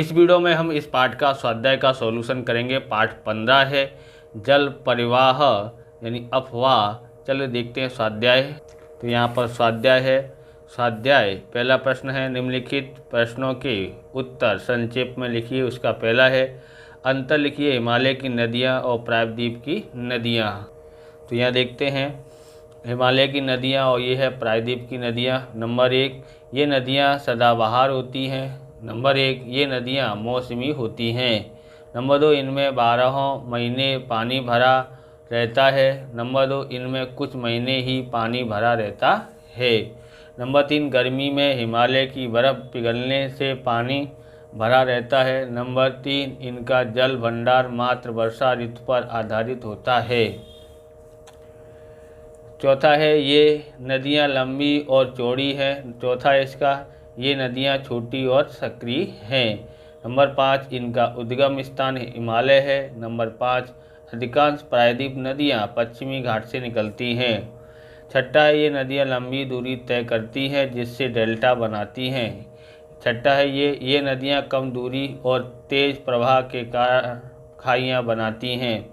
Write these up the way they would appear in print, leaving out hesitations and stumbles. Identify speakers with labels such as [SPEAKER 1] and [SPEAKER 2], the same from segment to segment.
[SPEAKER 1] इस वीडियो में हम इस पाठ का स्वाध्याय का सॉल्यूशन करेंगे। पाठ 15 है जल परिवाह यानी अफवाह। चलिए देखते हैं स्वाध्याय। तो यहाँ पर स्वाध्याय है। स्वाध्याय पहला प्रश्न है, निम्नलिखित प्रश्नों के उत्तर संक्षेप में लिखिए। उसका पहला है, अंतर लिखिए हिमालय की नदियाँ और प्रायद्वीप की नदियाँ। तो यहाँ देखते हैं हिमालय की नदियाँ और ये है प्रायद्वीप की नदियाँ। नंबर 1, ये नदियाँ सदाबहार होती हैं। नंबर 1, ये नदियाँ मौसमी होती हैं। नंबर 2, इनमें 12 महीने पानी भरा रहता है। नंबर 2, इनमें कुछ महीने ही पानी भरा रहता है। नंबर 3, गर्मी में हिमालय की बर्फ़ पिघलने से पानी भरा रहता है। नंबर 3, इनका जल भंडार मात्र वर्षा ऋतु पर आधारित होता है। चौथा है, ये नदियाँ लंबी और चौड़ी हैं। चौथा है इसका, ये नदियाँ छोटी और सक्रिय हैं। नंबर 5, इनका उद्गम स्थान हिमालय है। नंबर 5, अधिकांश प्रायद्वीप नदियाँ पश्चिमी घाट से निकलती हैं। छठा है, ये नदियाँ लंबी दूरी तय करती हैं जिससे डेल्टा बनाती हैं। छठा है, ये नदियाँ कम दूरी और तेज़ प्रवाह के कारण खाइयाँ बनाती हैं।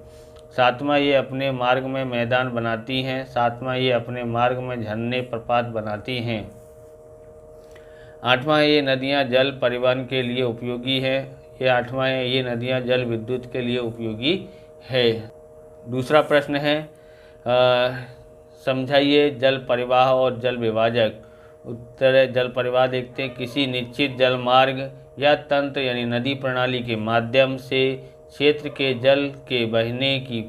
[SPEAKER 1] सातवां, ये अपने मार्ग में मैदान बनाती हैं। सातवां, ये अपने मार्ग में झरने प्रपात बनाती हैं। आठवां, ये नदियां जल परिवहन के लिए उपयोगी है। ये आठवां है, ये नदियां जल विद्युत के लिए उपयोगी है। दूसरा प्रश्न है, समझाइए जल परिवाह और जल विभाजक। उत्तर है, जल परिवाह देखते हैं, किसी निश्चित जल मार्ग या तंत्र यानी नदी प्रणाली के माध्यम से क्षेत्र के जल के बहने की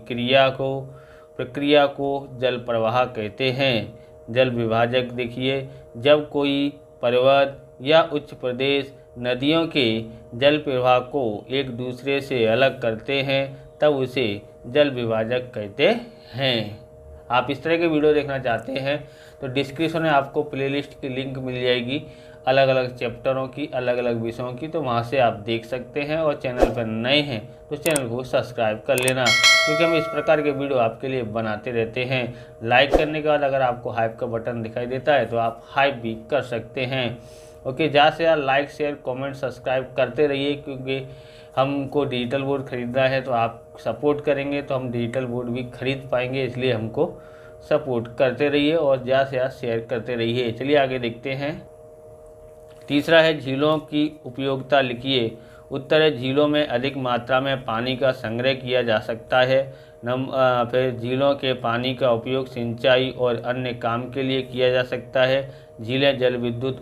[SPEAKER 1] प्रक्रिया को जल प्रवाह कहते हैं। जल विभाजक देखिए, जब कोई पर्वत या उच्च प्रदेश नदियों के जल प्रवाह को एक दूसरे से अलग करते हैं तब उसे जल विभाजक कहते हैं। आप इस तरह के वीडियो देखना चाहते हैं तो डिस्क्रिप्शन में आपको प्लेलिस्ट की लिंक मिल जाएगी अलग अलग चैप्टरों की, अलग अलग विषयों की, तो वहाँ से आप देख सकते हैं। और चैनल पर नए हैं तो चैनल को सब्सक्राइब कर लेना, क्योंकि हम इस प्रकार के वीडियो आपके लिए बनाते रहते हैं। लाइक करने के बाद अगर आपको हाइप का बटन दिखाई देता है तो आप हाइप भी कर सकते हैं। ओके, ज़्यादा से ज़्यादा लाइक, शेयर, कमेंट, सब्सक्राइब करते रहिए, क्योंकि हमको डिजिटल बोर्ड खरीदना है तो आप सपोर्ट करेंगे तो हम डिजिटल बोर्ड भी खरीद पाएंगे। इसलिए हमको सपोर्ट करते रहिए और ज़्यादा से ज़्यादा शेयर करते रहिए। चलिए आगे देखते हैं। तीसरा है, झीलों की उपयोगिता लिखिए। उत्तर है, झीलों में अधिक मात्रा में पानी का संग्रह किया जा सकता है। फिर झीलों के पानी का उपयोग सिंचाई और अन्य काम के लिए किया जा सकता है। झीलें जल विद्युत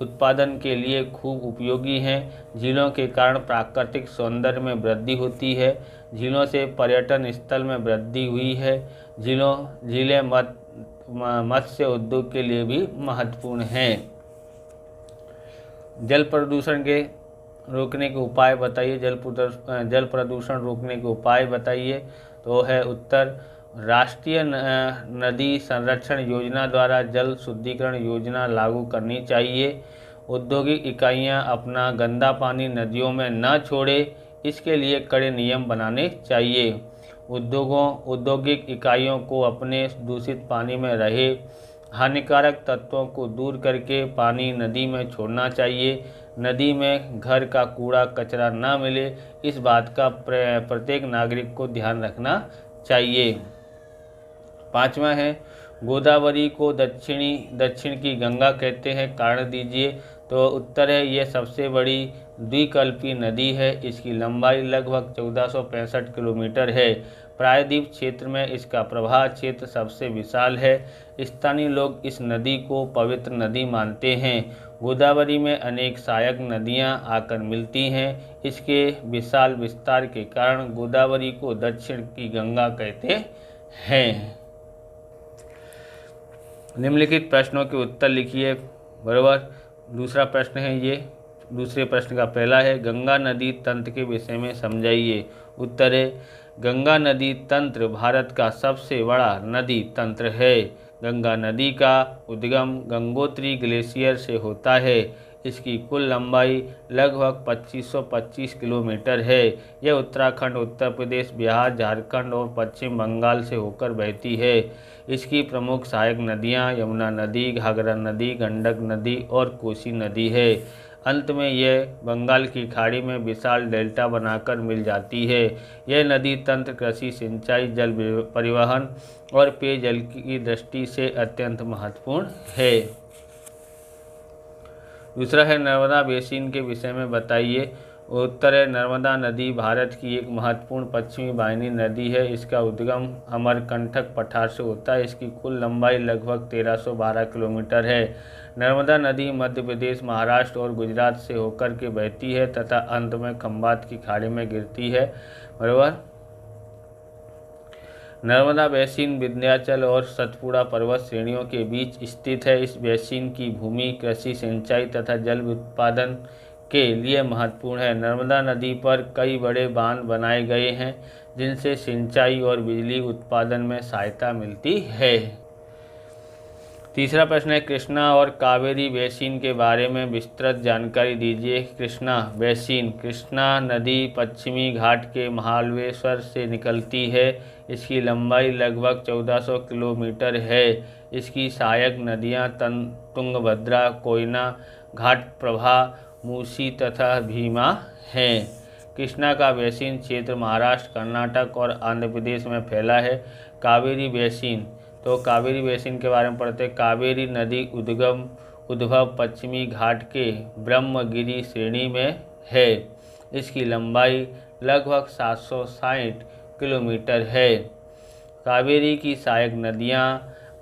[SPEAKER 1] उत्पादन के लिए खूब उपयोगी हैं। झीलों के कारण प्राकृतिक सौंदर्य में वृद्धि होती है। झीलों से पर्यटन स्थल में वृद्धि हुई है। झीलें मत्स्य उद्योग के लिए भी महत्वपूर्ण हैं। जल प्रदूषण के रोकने के उपाय बताइए। जल प्रदूषण रोकने के उपाय बताइए। तो है उत्तर, राष्ट्रीय नदी संरक्षण योजना द्वारा जल शुद्धिकरण योजना लागू करनी चाहिए। औद्योगिक इकाइयां अपना गंदा पानी नदियों में न छोड़े, इसके लिए कड़े नियम बनाने चाहिए। औद्योगिक इकाइयों को अपने दूषित पानी में रहे हानिकारक तत्वों को दूर करके पानी नदी में छोड़ना चाहिए। नदी में घर का कूड़ा कचरा न मिले, इस बात का प्रत्येक नागरिक को ध्यान रखना चाहिए। पांचवा है, गोदावरी को दक्षिण की गंगा कहते हैं, कारण दीजिए। तो उत्तर है, ये सबसे बड़ी द्विकल्पीय नदी है। इसकी लंबाई लगभग 1465 किलोमीटर है। प्रायद्वीप क्षेत्र में इसका प्रवाह क्षेत्र सबसे विशाल है। स्थानीय लोग इस नदी को पवित्र नदी मानते हैं। गोदावरी में अनेक सहायक नदियां आकर मिलती हैं। इसके विशाल विस्तार के कारण गोदावरी को दक्षिण की गंगा कहते हैं। निम्नलिखित प्रश्नों के उत्तर लिखिए। बराबर। दूसरा प्रश्न है ये, दूसरे प्रश्न का पहला है, गंगा नदी तंत्र के विषय में समझाइए। उत्तर है, गंगा नदी तंत्र भारत का सबसे बड़ा नदी तंत्र है। गंगा नदी का उद्गम गंगोत्री ग्लेशियर से होता है। इसकी कुल लंबाई लगभग 2525 किलोमीटर है। यह उत्तराखंड, उत्तर प्रदेश, बिहार, झारखंड और पश्चिम बंगाल से होकर बहती है। इसकी प्रमुख सहायक नदियां यमुना नदी, घाघरा नदी, गंडक नदी और कोसी नदी है। अंत में यह बंगाल की खाड़ी में विशाल डेल्टा बनाकर मिल जाती है। यह नदी तंत्र कृषि, सिंचाई, जल परिवहन और पेयजल की दृष्टि से अत्यंत महत्वपूर्ण है। दूसरा है नर्मदा बेसिन के विषय में बताइए। उत्तर है नर्मदा नदी भारत की एक महत्वपूर्ण पश्चिमी वाहिनी नदी है। इसका उद्गम अमरकंटक पठार से होता है। इसकी कुल लंबाई लगभग 1312 किलोमीटर है। नर्मदा नदी मध्य प्रदेश, महाराष्ट्र और गुजरात से होकर के बहती है तथा अंत में खंबात की खाड़ी में गिरती है। बराबर। नर्मदा बेसिन विंध्याचल और सतपुड़ा पर्वत श्रेणियों के बीच स्थित है। इस बेसिन की भूमि कृषि, सिंचाई तथा जल उत्पादन के लिए महत्वपूर्ण है। नर्मदा नदी पर कई बड़े बांध बनाए गए हैं जिनसे सिंचाई और बिजली उत्पादन में सहायता मिलती है। तीसरा प्रश्न है कृष्णा और कावेरी बेसिन के बारे में विस्तृत जानकारी दीजिए। कृष्णा बेसिन। कृष्णा नदी पश्चिमी घाट के महाबलेश्वर से निकलती है। इसकी लंबाई लगभग 1400 किलोमीटर है। इसकी सहायक नदियां तुंगभद्रा, कोयना, घाटप्रभा, मूसी तथा भीमा हैं। कृष्णा का बेसिन क्षेत्र महाराष्ट्र, कर्नाटक और आंध्र प्रदेश में फैला है। कावेरी बेसिन। तो कावेरी बेसिन के बारे में पढ़ते हैं। कावेरी नदी उद्भव पश्चिमी घाट के ब्रह्मगिरी श्रेणी में है। इसकी लंबाई लगभग 760 किलोमीटर है। कावेरी की सहायक नदियाँ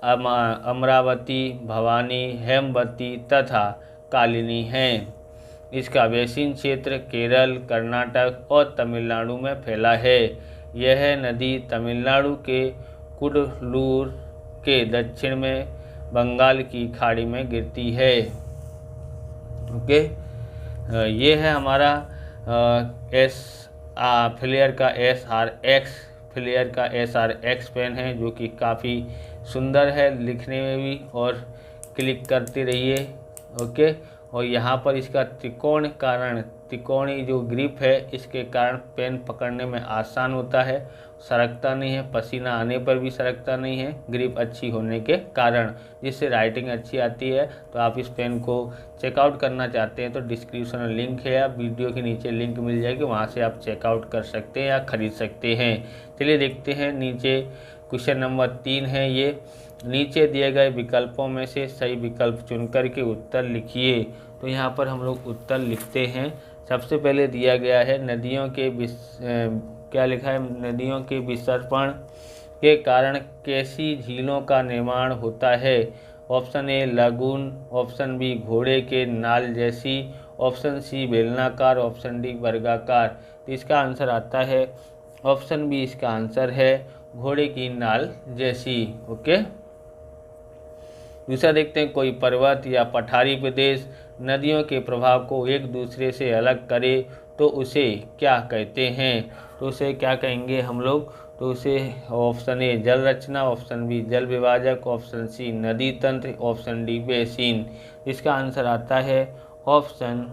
[SPEAKER 1] अमरावती, भवानी, हेमवती तथा कालिनी हैं। इसका बेसिन क्षेत्र केरल, कर्नाटक और तमिलनाडु में फैला है। यह नदी तमिलनाडु के कुडलूर के दक्षिण में बंगाल की खाड़ी में गिरती है। ओके, ये है हमारा फ्लेयर का SRX पेन है जो कि काफ़ी सुंदर है लिखने में भी, और क्लिक करते रहिए। ओके, और यहाँ पर इसका त्रिकोणी जो ग्रिप है इसके कारण पेन पकड़ने में आसान होता है, सरकता नहीं है, पसीना आने पर भी सरकता नहीं है, ग्रिप अच्छी होने के कारण, जिससे राइटिंग अच्छी आती है। तो आप इस पेन को चेकआउट करना चाहते हैं तो डिस्क्रिप्शन में लिंक है या वीडियो के नीचे लिंक मिल जाएगी, वहाँ से आप चेकआउट कर सकते हैं या खरीद सकते हैं। चलिए देखते हैं नीचे क्वेश्चन नंबर 3 है ये। नीचे दिए गए विकल्पों में से सही विकल्प चुनकर के उत्तर लिखिए। तो यहाँ पर हम लोग उत्तर लिखते हैं। सबसे पहले दिया गया है नदियों के क्या लिखा है, नदियों के विसर्पण के कारण कैसी झीलों का निर्माण होता है। Option A lagoon, option B घोड़े के नाल जैसी, ऑप्शन सी बेलनाकार, ऑप्शन डी वर्गाकार। तो इसका आंसर आता है ऑप्शन बी, इसका आंसर है घोड़े की नाल जैसी। ओके, दूसरा देखते हैं कोई पर्वत या पठारी प्रदेश नदियों के प्रभाव को एक दूसरे से अलग करे तो उसे क्या कहते हैं। तो उसे क्या कहेंगे हम लोग, तो उसे ऑप्शन ए जल रचना, ऑप्शन बी जल विभाजक, ऑप्शन सी नदी तंत्र, ऑप्शन डी बेसिन। इसका आंसर आता है ऑप्शन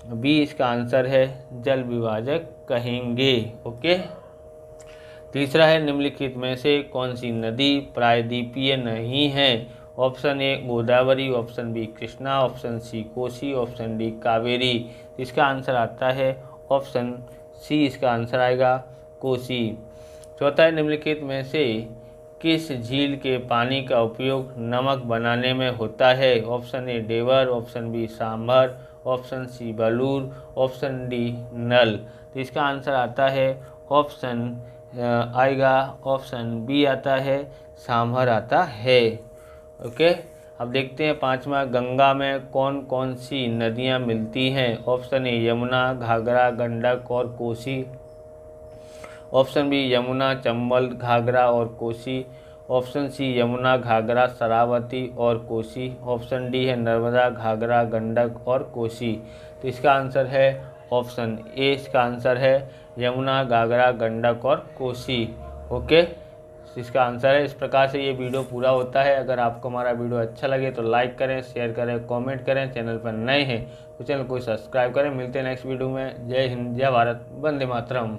[SPEAKER 1] बी, इसका आंसर है जल विभाजक कहेंगे। ओके, तीसरा है निम्नलिखित में से कौन सी नदी प्रायद्वीपीय नहीं है। Option A Godavari, option B Krishna, option C Kosi, option D Kaveri. इसका आंसर आता है ऑप्शन सी, इसका आंसर आएगा कोसी। चौथा है निम्नलिखित में से किस झील के पानी का उपयोग नमक बनाने में होता है। ऑप्शन ए डेवर, option B Sambhar, option C बलूर, ऑप्शन डी नल। तो इसका आंसर आता है ऑप्शन आएगा ऑप्शन बी आता है सांभर आता है। ओके, अब देखते हैं पांचवा, गंगा में कौन कौन सी नदियां मिलती हैं। ऑप्शन ए यमुना, घाघरा, गंडक और कोसी, ऑप्शन बी यमुना, चंबल, घाघरा और कोसी, ऑप्शन सी यमुना, घाघरा, शरावती और कोसी, ऑप्शन डी है नर्मदा, घाघरा, गंडक और कोसी। तो इसका आंसर है ऑप्शन ए, इसका आंसर है यमुना, घाघरा, गंडक और कोसी। ओके, इसका आंसर है। इस प्रकार से ये वीडियो पूरा होता है। अगर आपको हमारा वीडियो अच्छा लगे तो लाइक करें, शेयर करें, कमेंट करें। चैनल पर नए हैं तो चैनल को सब्सक्राइब करें। मिलते हैं नेक्स्ट वीडियो में। जय हिंद, जय भारत, वंदे मातरम।